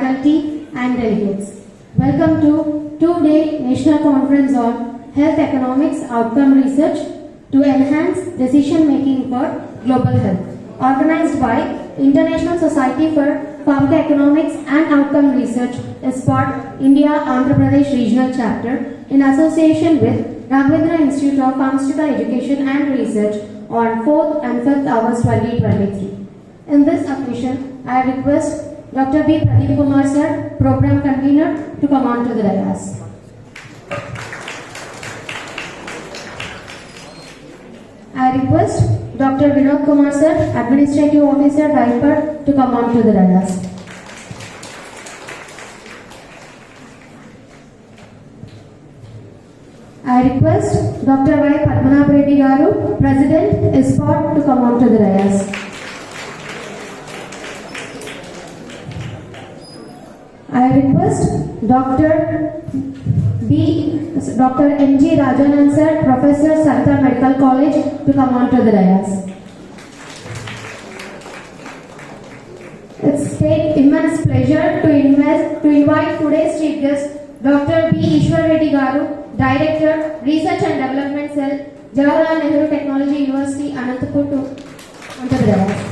faculty and delegates. Welcome to two-day National Conference on Health Economics Outcome Research to Enhance Decision-Making for Global Health, organized by International Society for Pharmacoeconomics and Outcome Research, ISPOT, India, Andhra Pradesh Regional Chapter, in association with Raghavendra Institute of Pharmaceutical Education and Research on 4th and 5th August 2023. In this occasion, I request Dr. B. Pradeep Kumar Sir, Program Convener, to come on to the dais. I request Dr. Vinod Kumar Sir, Administrative Officer, Raipur, to come on to the dais. I request Dr. Y. Padmanabh Reddy Garu, President, ISPOT, to come on to the dais. I request Dr. M.G. Rajanan Sir, Professor, Sarkar Medical College, to come on to the dais. It's take immense pleasure to invite today's chief guest, Dr. B. Ishwar Reddy Garu, Director, Research and Development Cell, Jawaharlal Nehru Technology University, Anantapur, to onto the dais.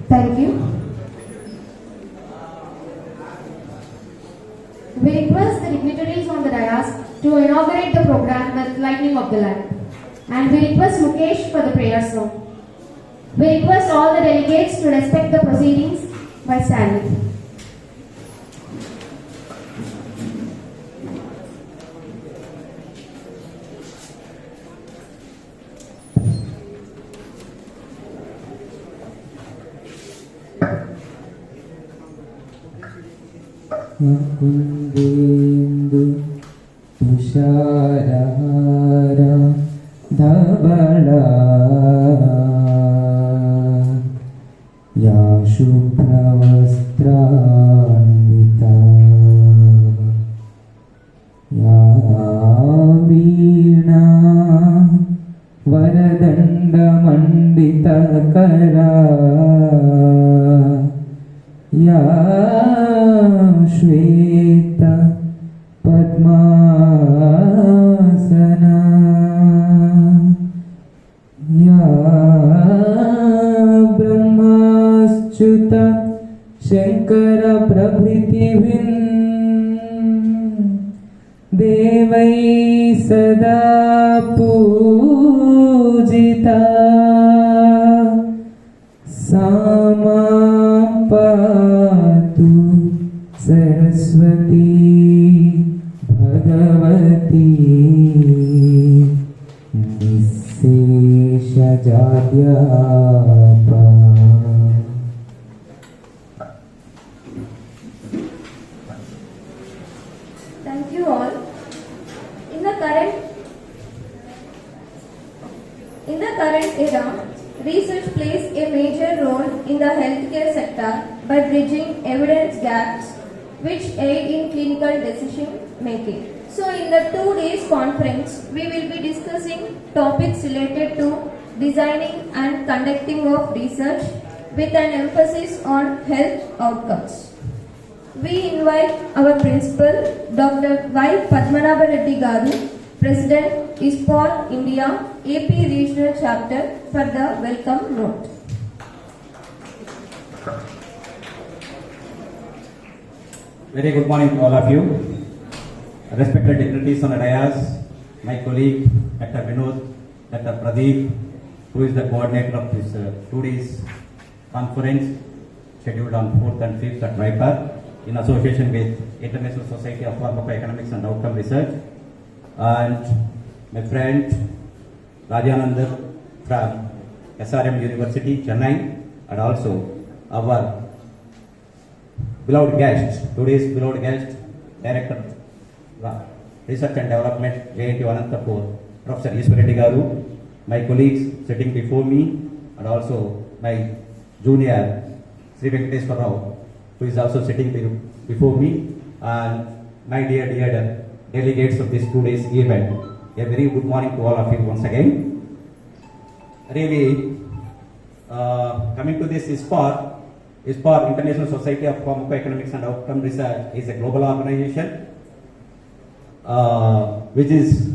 Thank you. We request the dignitaries on the dais to inaugurate the program with lighting of the lamp. And we request Mukesh for the prayer song. We request all the delegates to respect the proceedings by standing. Kundendu Tusharahara Dhabala Ya Shubhravastranvita Ya Veena Varadanda Mandita Kara Ya Shweta Padmasana Ya Brahmaschuta Shankara Prabhritivin Devai Sada Pujita Samapatu Saraswati Bhagavati Nissesha Jadyapa. Thank you all. In the current era, research plays a major role in the healthcare sector by bridging evidence gaps which aid in clinical decision making. So in the 2 days conference, we will be discussing topics related to designing and conducting of research with an emphasis on health outcomes. We invite our principal, Dr. Y. Padmanabh Reddy Garu, President, ISPOT, India, AP Regional Chapter, for the welcome note. Very good morning to all of you. Respected dignitaries on the dais, my colleague Dr. Vinod, Dr. Pradeep, who is the coordinator of this 2 days conference scheduled on 4th and 5th at Raipur in association with International Society of Pharmacoeconomics and Outcome Research, and my friend Rajanand from SRM University, Chennai, and also our beloved guest, today's beloved guest, Director Research and Development, JNTU Anantapur, Professor Ishwar Reddy Garu, my colleagues sitting before me, and also my junior Sri Venkateswar Rao, who is also sitting before me, and my dear delegates of this 2 days event. A very good morning to all of you once again. Really, coming to this ISPAR International Society of Pharmacoeconomics and Outcome Research is a global organization which is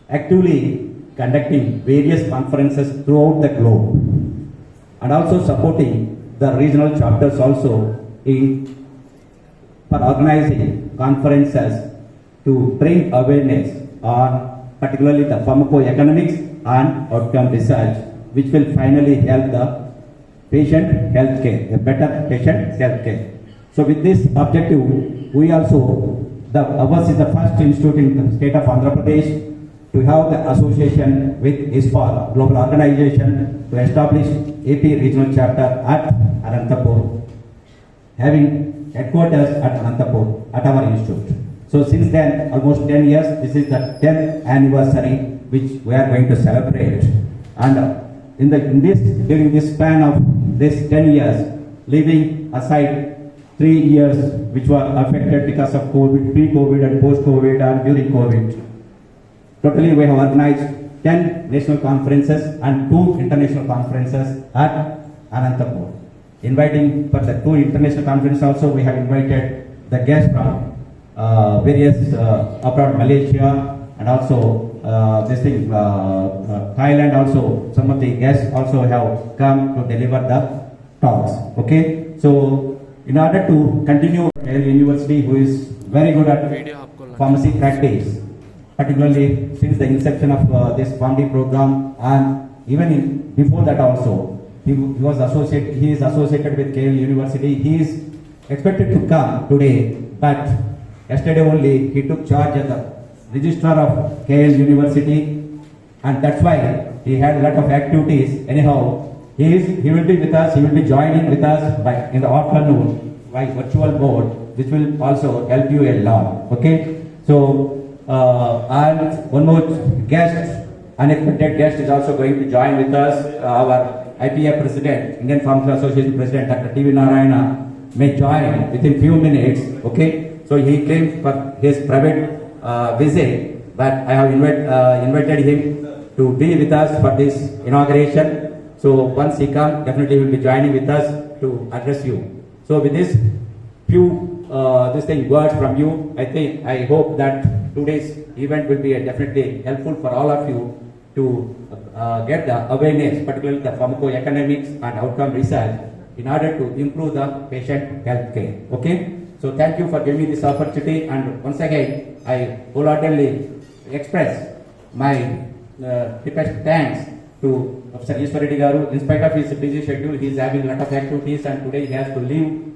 actively conducting various conferences throughout the globe and also supporting the regional chapters also for organizing conferences to bring awareness on particularly the pharmacoeconomics and outcome research, which will finally help the patient health care, a better patient health care. So with this objective, we also, ours is the first institute in the state of Andhra Pradesh to have the association with ISPAR, global organization, to establish AP regional chapter at Anantapur, having headquarters at Anantapur at our institute. So since then, almost 10 years, this is the 10th anniversary which we are going to celebrate. And during this span of this 10 years, leaving aside 3 years which were affected because of COVID, pre-COVID and post-COVID and during COVID, totally we have organized 10 national conferences and 2 international conferences at Anantapur. Inviting for the 2 international conferences also, we have invited the guests from various abroad, Malaysia and also Thailand also. Some of the guests also have come to deliver the talks. Okay, so in order to continue, Yale University, who is very good at pharmacy practice, particularly since the inception of this PharmD program, and even before that also, he is associated with Yale University. He is expected to come today, but yesterday only he took charge as the registrar of Yale University, and that's why he had a lot of activities. Anyhow, he will be with us. He will be joining with us in the afternoon by virtual mode, which will also help you a lot. Okay, so and one more guest, unexpected guest, is also going to join with us. Our IPA President, Indian Pharmaceutical Association President, Dr. T.V. Narayana, may join within few minutes. Okay, so he came for his private visit, but I have invited him to be with us for this inauguration. So once he comes, definitely he will be joining with us to address you. So with this few words from you, I hope that today's event will be definitely helpful for all of you to get the awareness, particularly the pharmacoeconomics and outcome research, in order to improve the patient health care. Okay, so thank you for giving me this opportunity, and once again I wholeheartedly express my deepest thanks to Professor Ishwar Reddy Garu. In spite of his busy schedule, he is having a lot of activities, and today he has to leave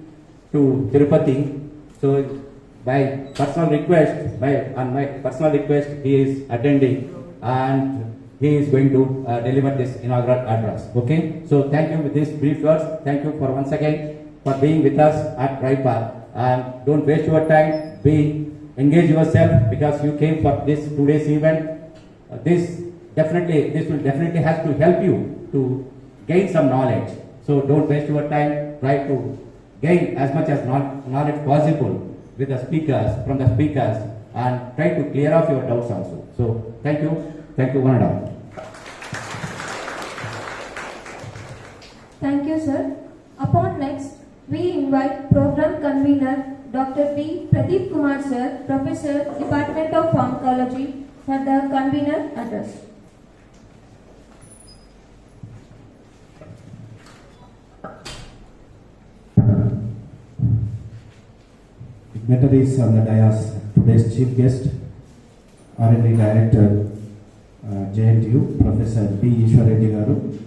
to Tirupati. So by personal request, he is attending, and he is going to deliver this inaugural address. Okay, so thank you with these brief words. Thank you for once again for being with us at RIPA, and don't waste your time. Engage yourself, because you came for this 2 days event. This will definitely have to help you to gain some knowledge. So don't waste your time. Try to gain as much as knowledge possible with the speakers, from the speakers, and try to clear off your doubts also. So thank you one and all. Thank you, sir. Upon next, we invite program convener Dr. B. Pradeep Kumar sir, Professor, Department of Pharmacology, for the convener address. Dignitaries on the dais, today's chief guest, R&D Director, JNTU, Professor B. Ishwar Reddy Garu,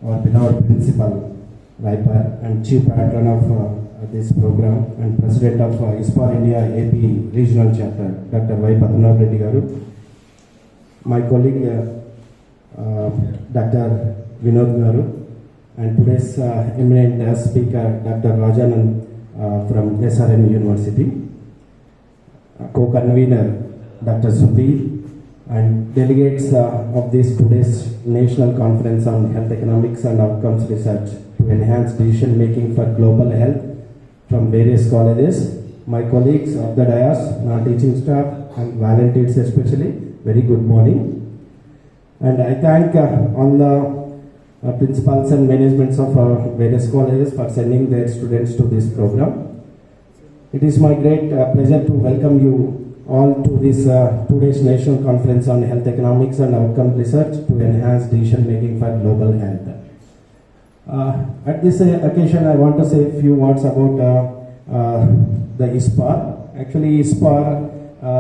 our beloved Principal, RIPA, and Chief Patron of this program, and President of ISPAR India AP Regional Chapter, Dr. Y. Padmanabh Reddy Garu, my colleague, Dr. Vinod Garu, and today's eminent speaker, Dr. Rajanand from SRM University, co-convener Dr. Subir, and delegates of this today's National Conference on Health Economics and Outcomes Research to enhance decision making for global health from various colleges, my colleagues of the dais, non-teaching staff, and volunteers especially, very good morning. And I thank all the principals and managements of various colleges for sending their students to this program. It is my great pleasure to welcome you all to this today's national conference on health economics and outcome research to enhance decision making for global health. At this occasion, I want to say a few words about the ISPAR. Actually, ISPAR,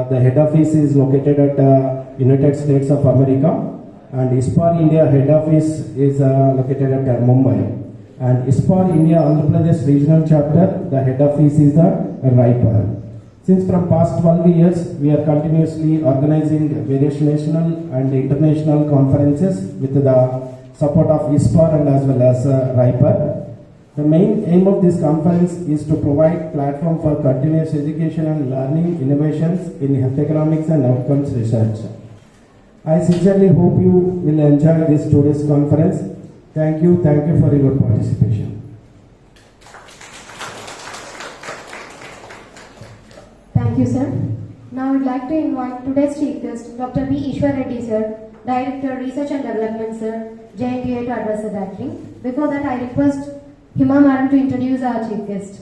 the head office is located at United States of America, and ISPAR India head office is located at Mumbai. And ISPAR India Andhra Pradesh regional chapter, the head office is Raipur. Since from past 12 years, we are continuously organizing various national and international conferences with the support of ISPAR and as well as Raipur. The main aim of this conference is to provide platform for continuous education and learning innovations in health economics and outcomes research. I sincerely hope you will enjoy this today's conference. Thank you for your participation. Thank you, sir. Now I would like to invite today's chief guest, Dr. B. Ishwar Reddy, sir, Director, Research and Development, sir, JNTU, to address the gathering. Before that, I request Hima Madam to introduce our chief guest.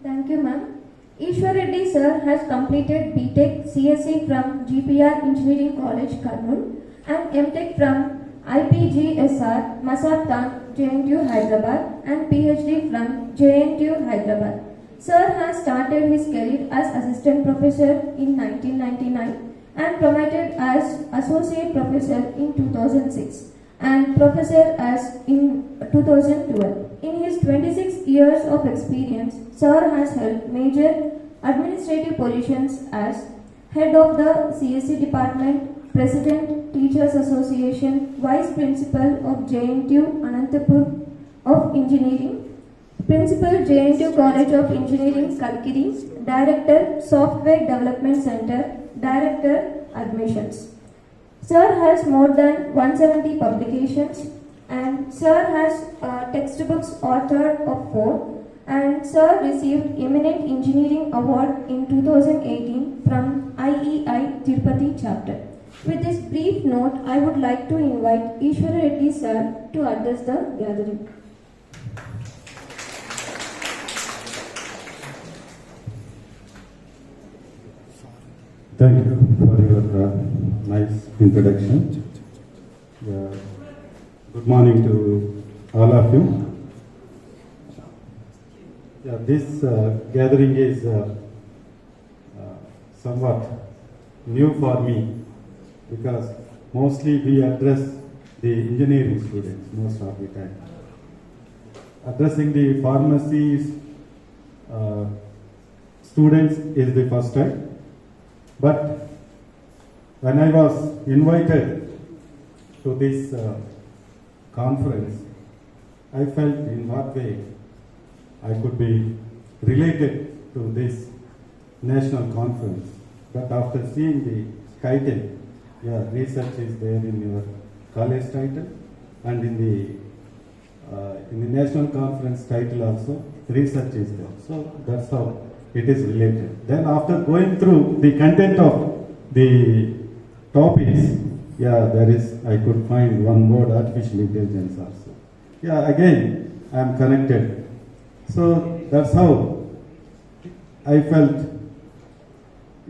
Thank you, ma'am. Ishwar Reddy sir has completed BTech CSE from GPR Engineering College, Kurnool, and MTech from IPGSR, Masartan, JNTU, Hyderabad, and PhD from JNTU, Hyderabad. Sir has started his career as assistant professor in 1999 and promoted as associate professor in 2006 and professor as in 2012. In his 26 years of experience, Sir has held major administrative positions as head of the CSE department, president, Teachers Association, vice principal of JNTU Anantapur of Engineering, principal JNTU College of Engineering Kalkiri, director Software Development Center, director Admissions. Sir has more than 170 publications, and Sir has textbooks authored of 4, and Sir received Eminent Engineering Award in 2018 from IEI Tirupati chapter. With this brief note, I would like to invite Ishwar Reddy Sir to address the gathering. Thank you for your nice introduction. Good morning to all of you. This gathering is somewhat new for me because mostly we address the engineering students most of the time. Addressing the pharmacy students is the first time. But when I was invited to this conference, I felt in what way I could be related to this national conference. But after seeing the title, research is there in your college title, and in the national conference title also, research is there. So that's how it is related. Then after going through the content of the topics, I could find one word, artificial intelligence also. Again, I am connected. So that's how I felt,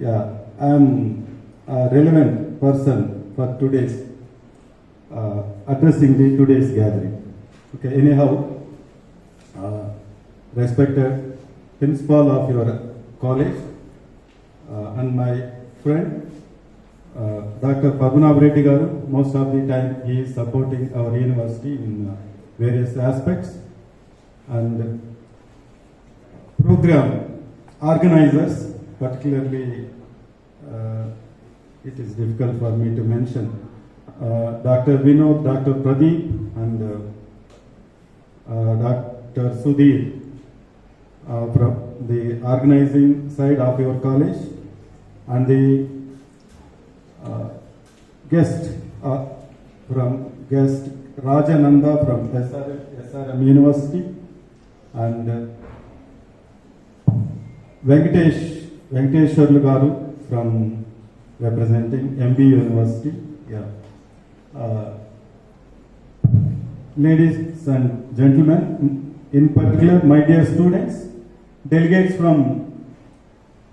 I am a relevant person for today's, addressing the today's gathering. Okay, anyhow, respected principal of your college and my friend, Dr. Padmanabh Reddy Garu. Most of the time he is supporting our university in various aspects, and program organizers, particularly it is difficult for me to mention, Dr. Vinod, Dr. Pradeep, and Dr. Sudhir from the organizing side of your college, and the guest Rajananda from SRM University, and Venkatesh Venkateshwarlu Garu from representing MB University. Yeah. Ladies and gentlemen, in particular, my dear students, delegates from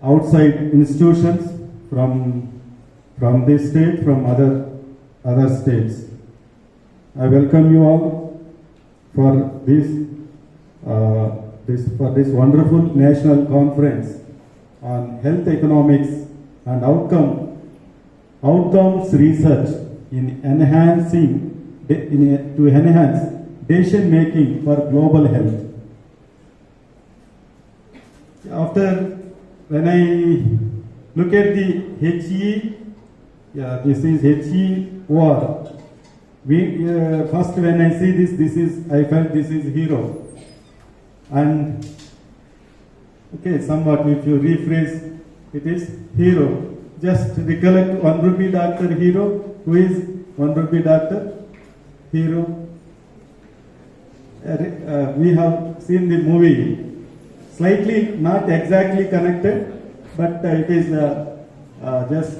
outside institutions, from this state, from other states. I welcome you all for this wonderful national conference on health economics and outcomes research in to enhance decision making for global health. When I look at the HE, this is HEOR. First when I see I felt this is hero. And okay, somewhat if you rephrase, it is hero. Just recollect 1 rupee doctor hero. Who is 1 rupee doctor? Hero. We have seen the movie, slightly not exactly connected, but it is just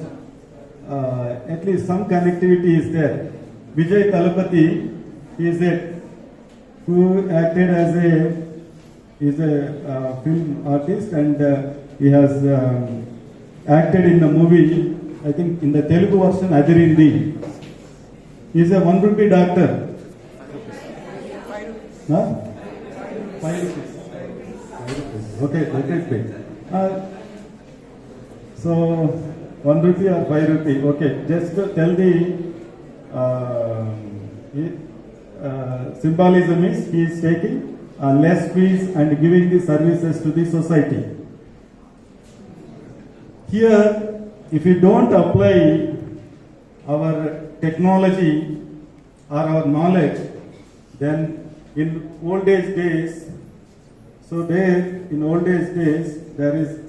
at least some connectivity is there. Vijay Talapati is who acted as a film artist, and he has acted in the movie, I think in the Telugu version, Adirindi. He is a 1 rupee doctor. Huh? 5 rupees. Okay, let it be. So 1 rupee or 5 rupee. Okay, just to tell the symbolism is he is taking less fees and giving the services to the society. Here, if we don't apply our technology or our knowledge, then in old age days, there is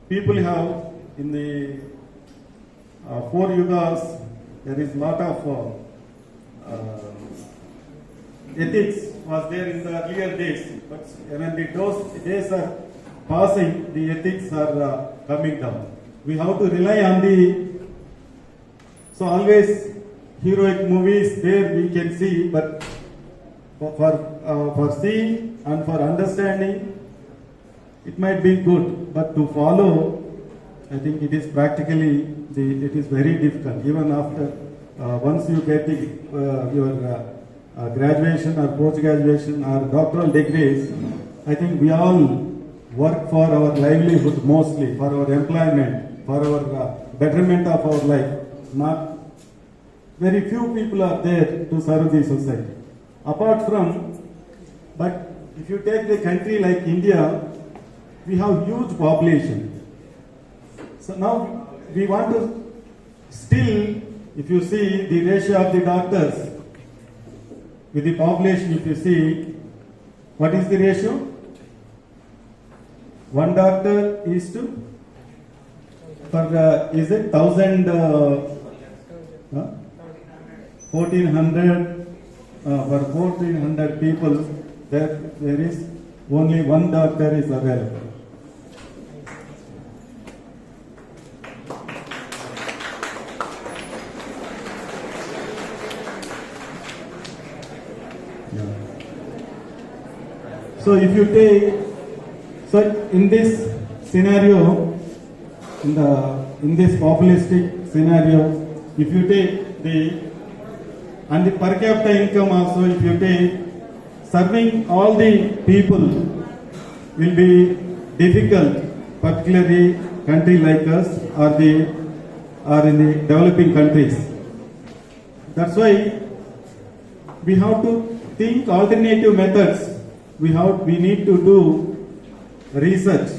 people have in the 4 yugas, there is lot of ethics was there in the earlier days, but when those days are passing, the ethics are coming down. We have to rely on so always heroic movies there we can see, but for seeing and for understanding, it might be good, but to follow, I think it is practically, it is very difficult. Even after, once you get your graduation or post-graduation or doctoral degrees, I think we all work for our livelihood mostly, for our employment, for our betterment of our life. Not very few people are there to serve the society. Apart from, but if you take the country like India, we have huge population. So now we want to still, if you see the ratio of the doctors with the population, if you see, what is the ratio? 1 doctor is to, is it 1,000, 1,400, for 1,400 people, there is only 1 doctor is available. So if you take, so in this scenario, in this populistic scenario, if you take and the per capita income also, if you take, serving all the people will be difficult, particularly country like us or in the developing countries. That's why we have to think alternative methods. We need to do research.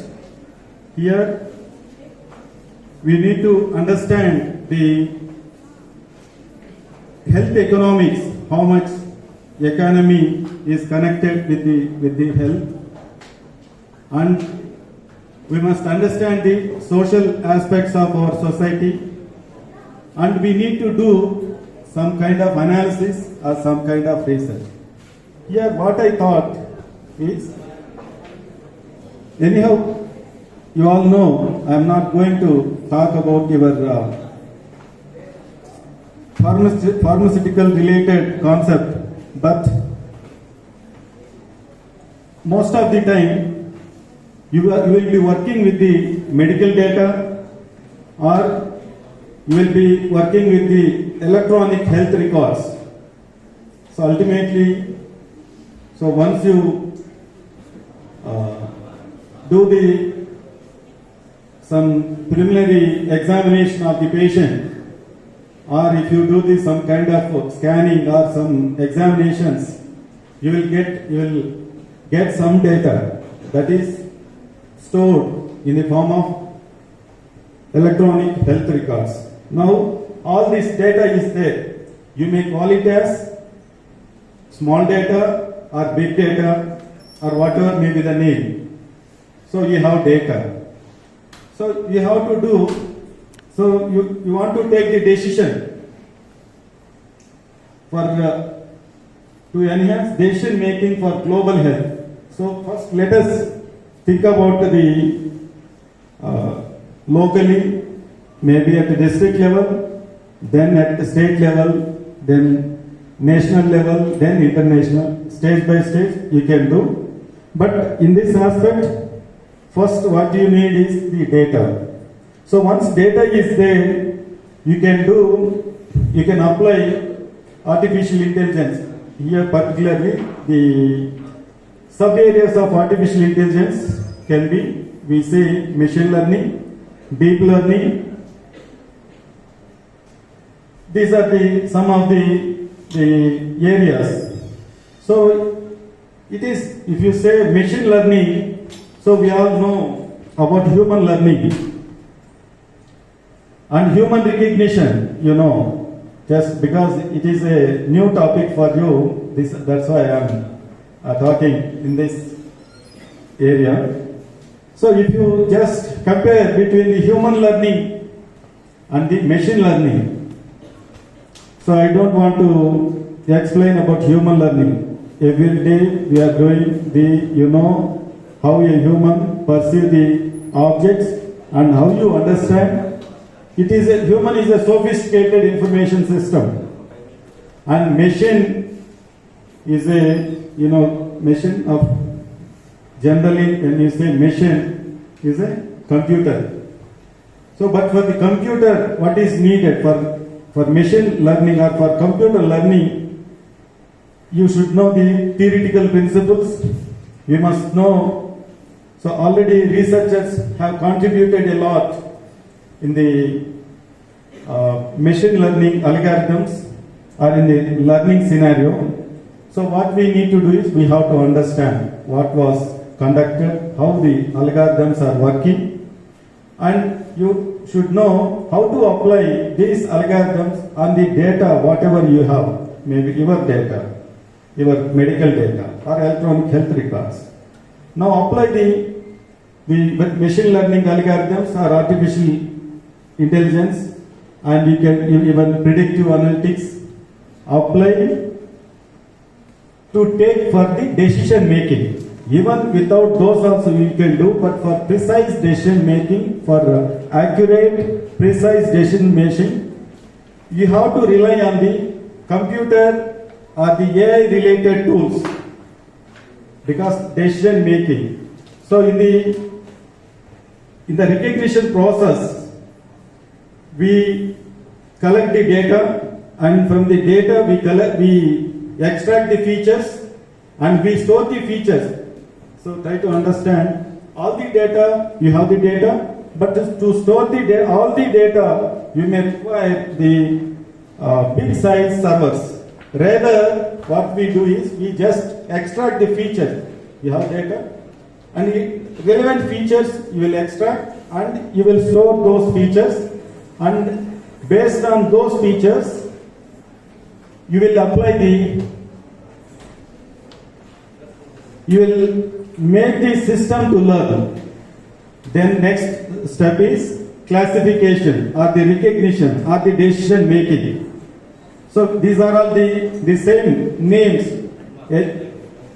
Here we need to understand the health economics, how much economy is connected with the health, and we must understand the social aspects of our society, and we need to do some kind of analysis or some kind of research. Here what I thought is, anyhow, you all know, I am not going to talk about your pharmaceutical related concept, but most of the time you will be working with the medical data, or you will be working with the electronic health records. So ultimately, so once you do some preliminary examination of the patient, or if you do some kind of scanning or some examinations, you will get some data that is stored in the form of electronic health records. Now all this data is there. You may call it as small data or big data or whatever may be the name. So you have data. So you have to do, so you want to take the decision for to enhance decision making for global health. So first let us think about the locally, maybe at the district level, then at the state level, then national level, then international, stage by stage you can do. But in this aspect, first what you need is the data. So once data is there, you can apply artificial intelligence. Here particularly the sub areas of artificial intelligence can be, we say, machine learning, deep learning. These are some of the areas. So it is, if you say machine learning, so we all know about human learning and human recognition, just because it is a new topic for you, that's why I am talking in this area. So if you just compare between the human learning and the machine learning, so I don't want to explain about human learning. Every day we are doing how a human perceive the objects and how you understand. Human is a sophisticated information system, and machine is machine of, generally when you say machine is a computer. So but for the computer, what is needed for machine learning or for computer learning, you should know the theoretical principles. You must know. So already researchers have contributed a lot in the machine learning algorithms or in the learning scenario. So what we need to do is we have to understand what was conducted, how the algorithms are working, and you should know how to apply these algorithms on the data, whatever you have, maybe your data, your medical data or electronic health records. Now apply the machine learning algorithms or artificial intelligence, and you can even predictive analytics apply to take for the decision making. Even without those also you can do, but for precise decision making, for accurate, precise decision making, you have to rely on the computer or the AI related tools, because decision making. So in the recognition process, we collect the data, and from the data we extract the features and we store the features. So try to understand all the data, you have the data, but to store all the data, you may require the big size servers. Rather, what we do is we just extract the features. You have data, and relevant features you will extract, and you will store those features, and based on those features, you will make the system to learn. Then next step is classification or the recognition or the decision making. So these are all the same names.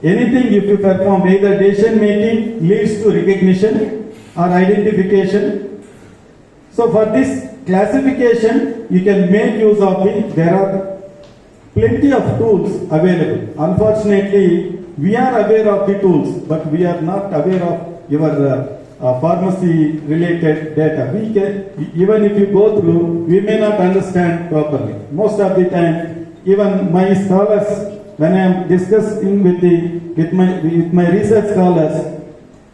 Anything if you perform, either decision making leads to recognition, or identification. So for this classification, you can make use of it. There are plenty of tools available. Unfortunately, we are aware of the tools, but we are not aware of your pharmacy related data. We can, even if you go through, we may not understand properly. Most of the time, even my scholars, when I am discussing with my research scholars,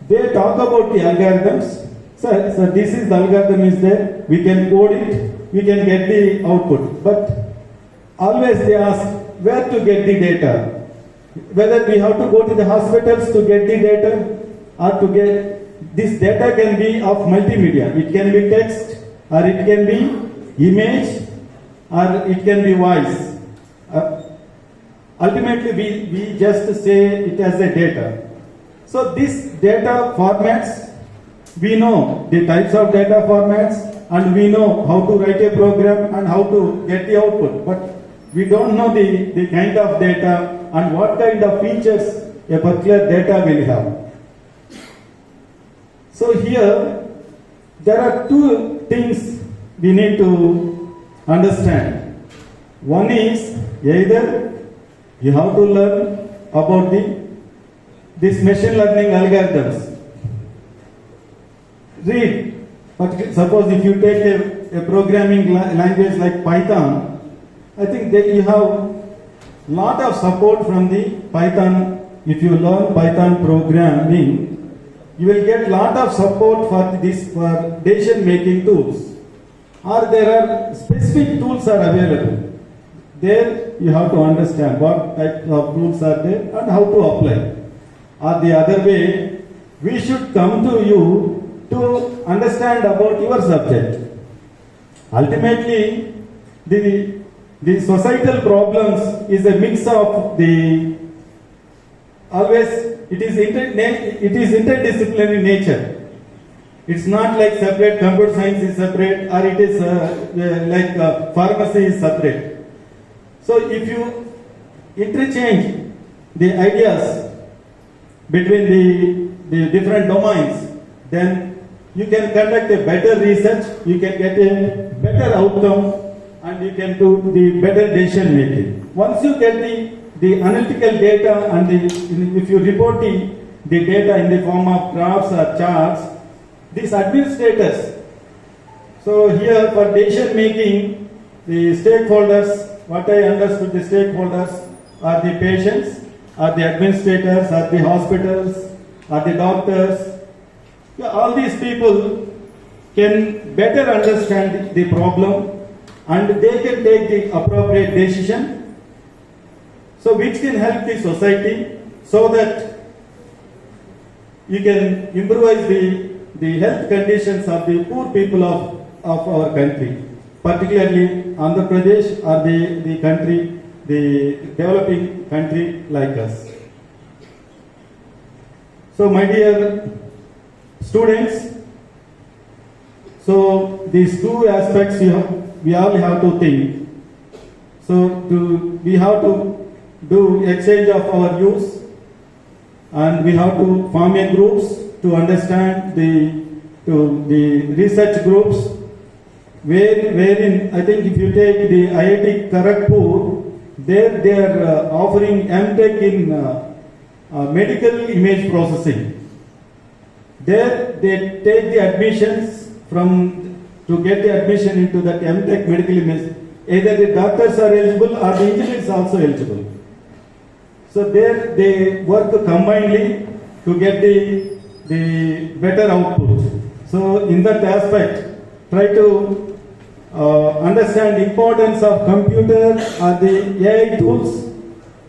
they talk about the algorithms. So this is the algorithm is there. We can code it. We can get the output. But always they ask where to get the data. Whether we have to go to the hospitals to get the data, or to get this data can be of multimedia. It can be text, or it can be image, or it can be voice. Ultimately, we just say it as a data. So this data formats, we know the types of data formats, and we know how to write a program and how to get the output. But we don't know the kind of data and what kind of features a particular data will have. So here, there are two things we need to understand. One is either you have to learn about this machine learning algorithms. Read. But suppose if you take a programming language like Python, I think that you have lot of support from the Python. If you learn Python programming, you will get lot of support for decision making tools. Or there are specific tools are available. There you have to understand what type of tools are there and how to apply. Or the other way, we should come to you to understand about your subject. Ultimately, the societal problems is a mix of it is interdisciplinary nature. It's not like separate computer science is separate, or it is like pharmacy is separate. So if you interchange the ideas between the different domains, then you can conduct a better research, you can get a better outcome, and you can do the better decision making. Once you get the analytical data and if you report the data in the form of graphs or charts, these administrators, so here for decision making, the stakeholders, what I understood, the stakeholders are the patients, are the administrators, are the hospitals, are the doctors. All these people can better understand the problem and they can take the appropriate decision, so which can help the society so that you can improvise the health conditions of the poor people of our country, particularly Andhra Pradesh or the country, the developing country like us. So my dear students, so these two aspects we all have to think. So we have to do exchange of our views, and we have to form a groups to understand the research groups, wherein I think if you take the IIT Kharagpur, there they are offering MTech in medical image processing. There they take the admissions to get the admission into that MTech medical image. Either the doctors are eligible or the engineers also eligible. So there they work combinedly to get the better output. So in that aspect, try to understand the importance of computer or the AI tools,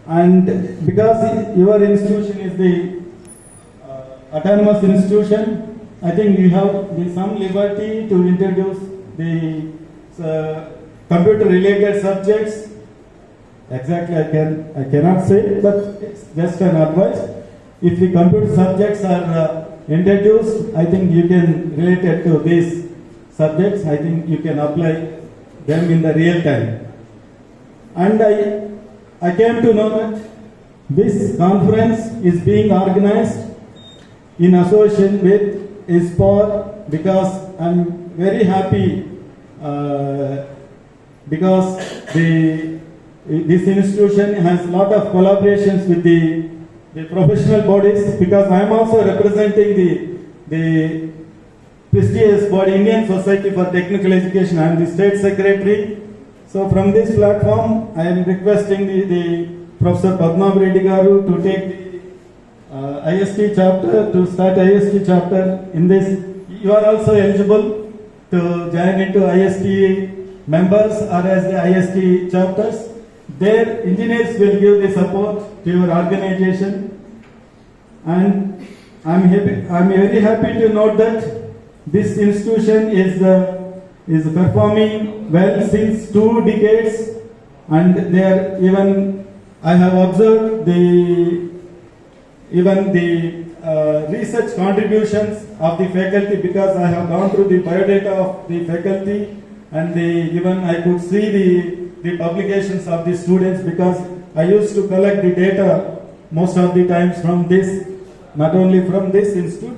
and because your institution is the autonomous institution, I think you have some liberty to introduce the computer related subjects. Exactly, I cannot say, but it's just an advice. If the computer subjects are introduced, I think you can relate it to these subjects. I think you can apply them in the real time. And I came to know that this conference is being organized in association with is for because I'm very happy because this institution has a lot of collaborations with the professional bodies, because I am also representing the prestigious body Indian Society for Technical Education. I am the state secretary. So from this platform, I am requesting the Professor Padma Reddy Garu to take the IST chapter, to start IST chapter in this. You are also eligible to join into IST members or as the IST chapters. Their engineers will give the support to your organization, and I'm very happy to note that this institution is performing well since 2 decades, and they are even, I have observed the research contributions of the faculty, because I have gone through the biodata of the faculty, and even I could see the publications of the students, because I used to collect the data most of the times from this, not only from this institute.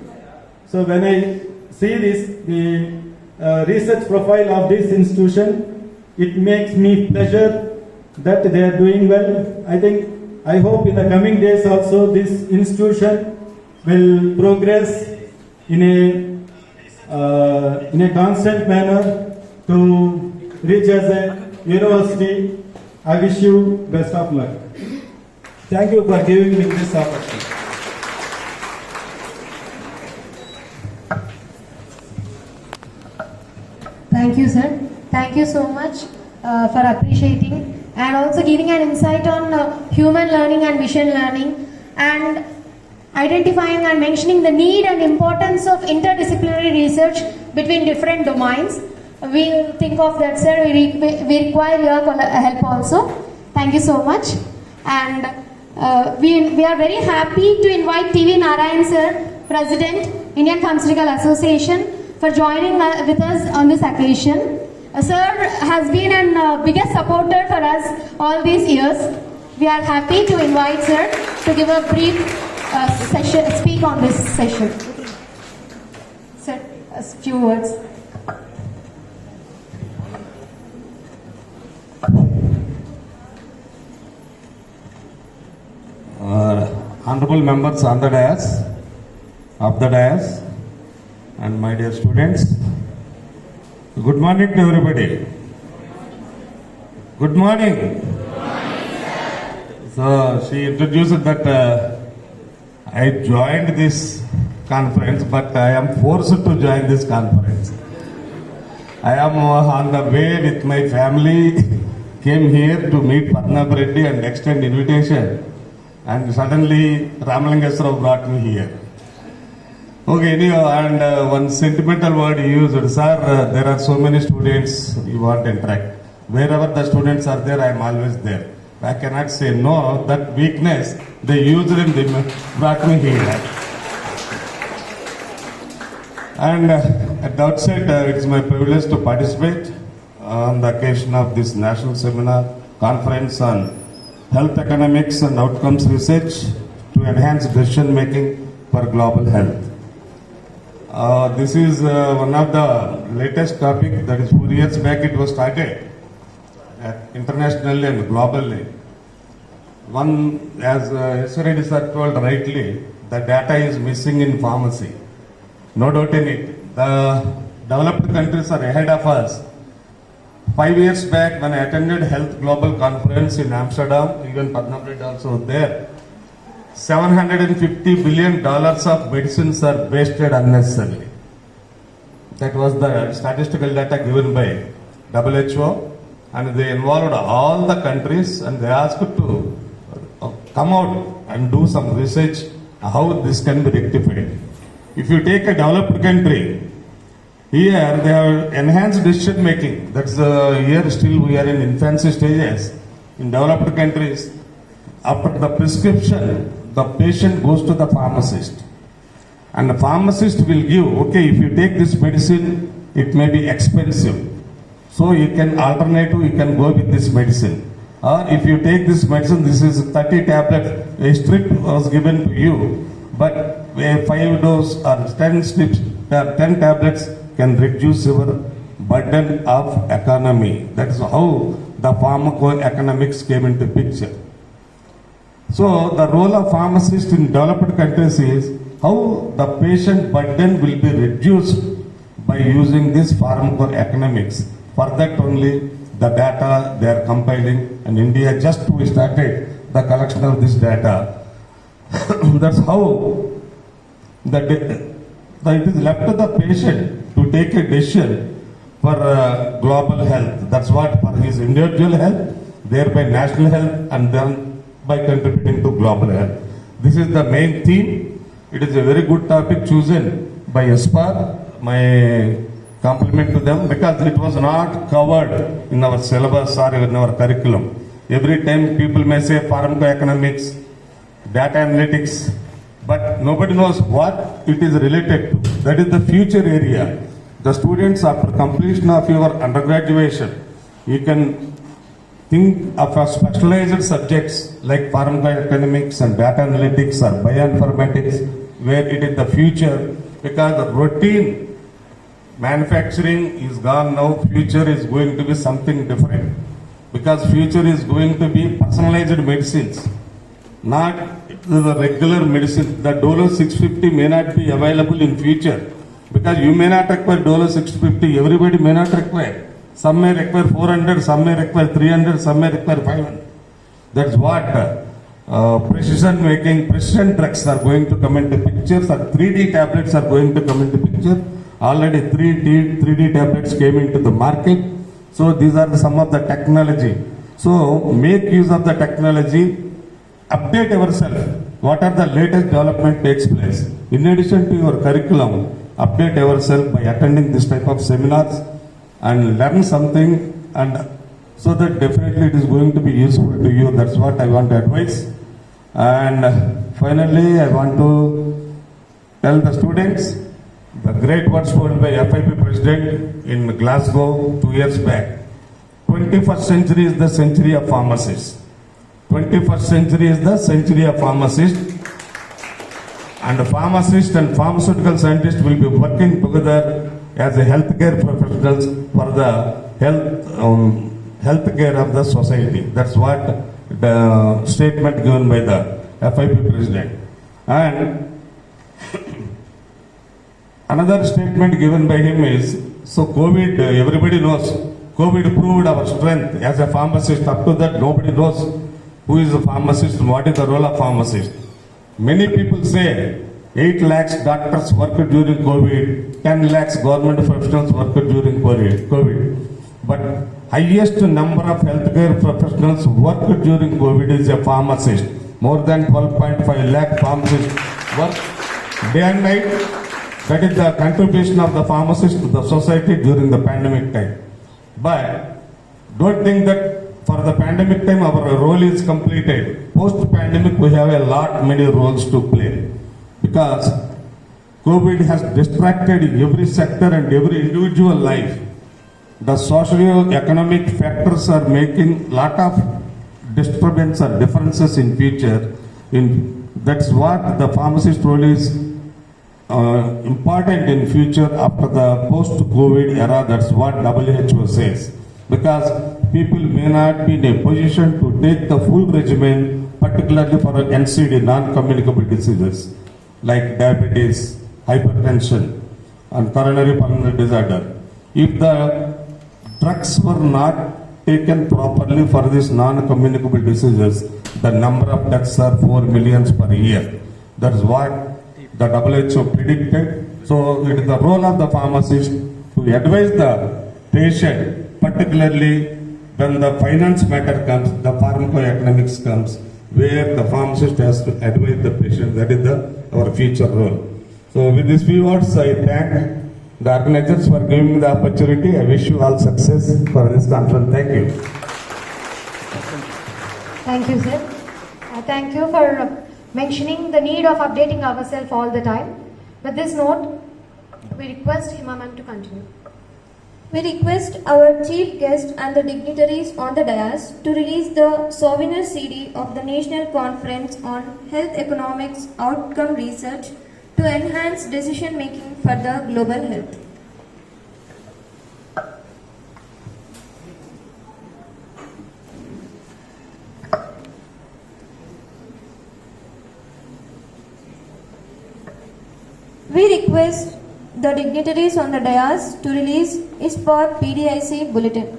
So when I see the research profile of this institution, it makes me pleasure that they are doing well. I hope in the coming days also this institution will progress in a constant manner to reach as a university. I wish you best of luck. Thank you for giving me this opportunity. Thank you, sir. Thank you so much for appreciating and also giving an insight on human learning and machine learning, and identifying and mentioning the need and importance of interdisciplinary research between different domains. We will think of that, sir. We require your help also. Thank you so much. And we are very happy to invite TV Narayan, sir, President, Indian Pharmaceutical Association, for joining with us on this occasion. Sir has been an biggest supporter for us all these years. We are happy to invite sir to give a brief speak on this session. Sir, a few words. Honorable members on the dais, and my dear students, good morning to everybody. Good morning. So she introduced that I joined this conference, but I am forced to join this conference. I am on the way with my family, came here to meet Padma Reddy and extend invitation, and suddenly Ramalingaswara brought me here. Okay, anyhow, and one sentimental word you used, sir, there are so many students you want to interact. Wherever the students are there, I am always there. I cannot say no, that weakness they used and they brought me here. And at the outset, it is my privilege to participate on the occasion of this national seminar conference on health economics and outcomes research to enhance decision making for global health. This is one of the latest topic, that is 4 years back it was started internationally and globally. One, as yesterday sir told rightly, the data is missing in pharmacy. No doubt in it. The developed countries are ahead of us. 5 years back when I attended Health Global Conference in Amsterdam, even Padma Reddy also there, $750 billion of medicines are wasted unnecessarily. That was the statistical data given by WHO, and they involved all the countries and they asked to come out and do some research how this can be rectified. If you take a developed country, here they have enhanced decision making. That's here still we are in infancy stages. In developed countries, after the prescription, the patient goes to the pharmacist. And the pharmacist will give, okay, if you take this medicine, it may be expensive. So you can go with this medicine. Or if you take this medicine, this is 30 tablets, a strip was given to you, but 5 dose or 10 strips 10 tablets can reduce your burden of economy. That is how the pharmacoeconomics came into picture. So the role of pharmacist in developed countries is how the patient burden will be reduced by using this pharmacoeconomics. For that only the data they are compiling, and India just we started the collection of this data. That's how it is left to the patient to take a decision for global health. That's what for his individual health, thereby national health, and then by contributing to global health. This is the main theme. It is a very good topic chosen by ESPAR. My compliment to them, because it was not covered in our syllabus or in our curriculum. Every time people may say pharmacoeconomics, data analytics, but nobody knows what it is related to. That is the future area. The students, after completion of your undergraduation, you can think of a specialized subjects like pharmacoeconomics and data analytics or bioinformatics, where it is the future, because the routine manufacturing is gone now. Future is going to be something different, because future is going to be personalized medicines, not the regular medicine. The Dolo 650 may not be available in future, because you may not require Dolo 650, everybody may not require. Some may require 400, some may require 300, some may require 500. That's what precision making, precision drugs are going to come into picture. So 3D tablets are going to come into picture. Already 3D tablets came into the market. So these are some of the technology. So make use of the technology, update yourself. What are the latest development takes place? In addition to your curriculum, update yourself by attending this type of seminars and learn something, and so that definitely it is going to be useful to you. That's what I want to advise. And finally, I want to tell the students the great words spoken by FIP President in Glasgow 2 years back. 21st century is the century of pharmacists. 21st century is the century of pharmacists. And the pharmacists and pharmaceutical scientists will be working together as a healthcare professionals for the healthcare of the society. That's what the statement given by the FIP President. And another statement given by him is, so COVID, everybody knows, COVID proved our strength as a pharmacist. Up to that, nobody knows who is a pharmacist and what is the role of pharmacist. Many people say 8 lakhs doctors worked during COVID, 10 lakhs government professionals worked during COVID. But highest number of healthcare professionals worked during COVID is a pharmacist. More than 12.5 lakh pharmacists work day and night. That is the contribution of the pharmacist to the society during the pandemic time. But don't think that for the pandemic time our role is completed. Post-pandemic we have a lot many roles to play, because COVID has distracted every sector and every individual life. The socio-economic factors are making lot of disturbance or differences in future. That's what the pharmacist role is important in future after the post-COVID era. That's what WHO says. Because people may not be in a position to take the full regimen, particularly for NCD, non-communicable diseases like diabetes, hypertension, and coronary pulmonary disorder. If the drugs were not taken properly for these non-communicable diseases, the number of deaths are 4 million per year. That is what the WHO predicted. So it is the role of the pharmacist to advise the patient, particularly when the finance matter comes, the pharmacoeconomics comes, where the pharmacist has to advise the patient. That is our future role. So with these few words, I thank the organizers for giving me the opportunity. I wish you all success for this conference. Thank you. Thank you, sir. Thank you for mentioning the need of updating ourselves all the time. With this note, we request Hima ma'am to continue. We request our chief guest and the dignitaries on the dais to release the souvenir CD of the National Conference on Health Economics Outcome Research to enhance decision making for the global health. We request the dignitaries on the dais to release ISPOT PDIC bulletin.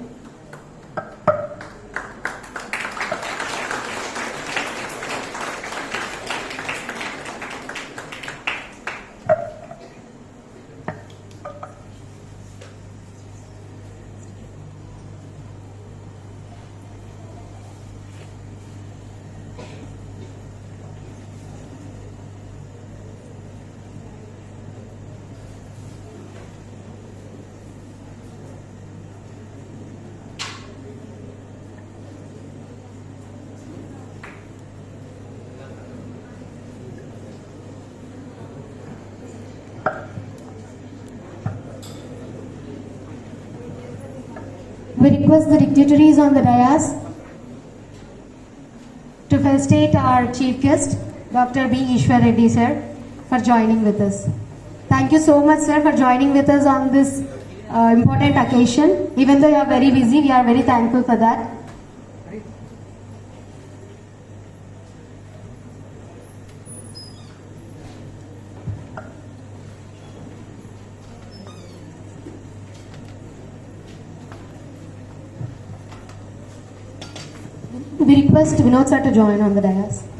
We request the dignitaries on the dais to felicitate our chief guest, Dr. B. Ishwar Reddy sir, for joining with us. Thank you so much, sir, for joining with us on this important occasion. Even though you are very busy, we are very thankful for that. We request Vinod sir to join on the dais.